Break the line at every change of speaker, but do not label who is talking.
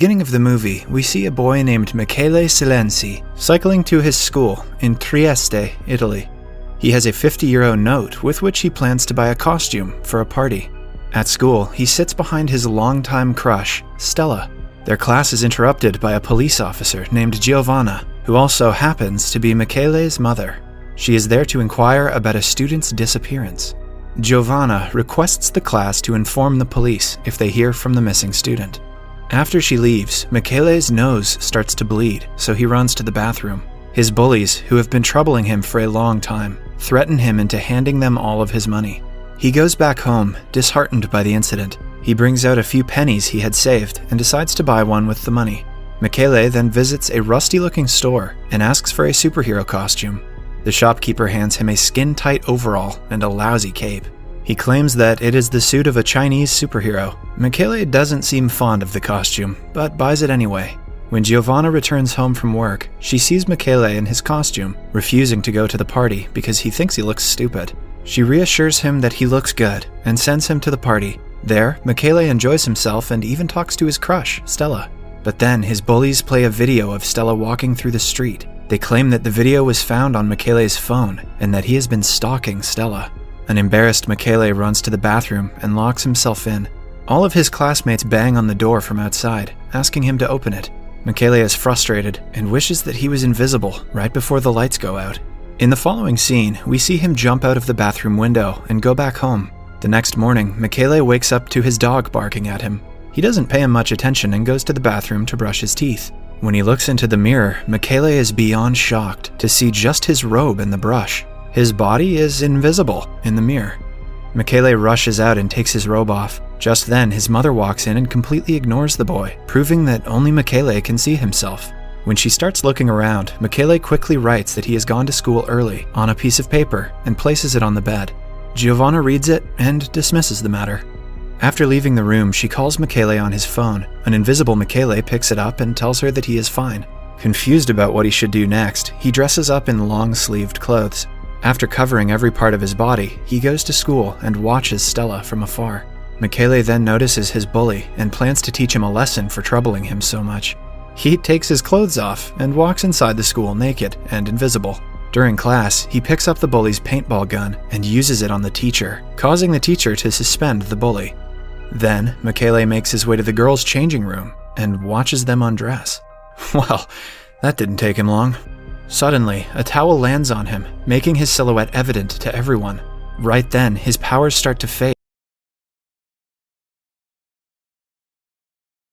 Beginning of the movie, we see a boy named Michele Silenzi cycling to his school in Trieste, Italy. He has a €50 note with which he plans to buy a costume for a party. At school, he sits behind his longtime crush, Stella. Their class is interrupted by a police officer named Giovanna, who also happens to be Michele's mother. She is there to inquire about a student's disappearance. Giovanna requests the class to inform the police if they hear from the missing student. After she leaves, Michele's nose starts to bleed, so he runs to the bathroom. His bullies, who have been troubling him for a long time, threaten him into handing them all of his money. He goes back home, disheartened by the incident. He brings out a few pennies he had saved and decides to buy one with the money. Michele then visits a rusty-looking store and asks for a superhero costume. The shopkeeper hands him a skin-tight overall and a lousy cape. He claims that it is the suit of a Chinese superhero. Michele doesn't seem fond of the costume, but buys it anyway. When Giovanna returns home from work, she sees Michele in his costume, refusing to go to the party because he thinks he looks stupid. She reassures him that he looks good and sends him to the party. There, Michele enjoys himself and even talks to his crush, Stella. But then his bullies play a video of Stella walking through the street. They claim that the video was found on Michele's phone and that he has been stalking Stella. An embarrassed Michele runs to the bathroom and locks himself in. All of his classmates bang on the door from outside, asking him to open it. Michele is frustrated and wishes that he was invisible right before the lights go out. In the following scene, we see him jump out of the bathroom window and go back home. The next morning, Michele wakes up to his dog barking at him. He doesn't pay him much attention and goes to the bathroom to brush his teeth. When he looks into the mirror, Michele is beyond shocked to see just his robe and the brush. His body is invisible in the mirror. Michele rushes out and takes his robe off. Just then, his mother walks in and completely ignores the boy, proving that only Michele can see himself. When she starts looking around, Michele quickly writes that he has gone to school early on a piece of paper and places it on the bed. Giovanna reads it and dismisses the matter. After leaving the room, she calls Michele on his phone. An invisible Michele picks it up and tells her that he is fine. Confused about what he should do next, he dresses up in long-sleeved clothes. After covering every part of his body, he goes to school and watches Stella from afar. Michele then notices his bully and plans to teach him a lesson for troubling him so much. He takes his clothes off and walks inside the school naked and invisible. During class, he picks up the bully's paintball gun and uses it on the teacher, causing the teacher to suspend the bully. Then, Michele makes his way to the girls' changing room and watches them undress. Well, that didn't take him long. Suddenly, a towel lands on him, making his silhouette evident to everyone. Right then, his powers start to fade.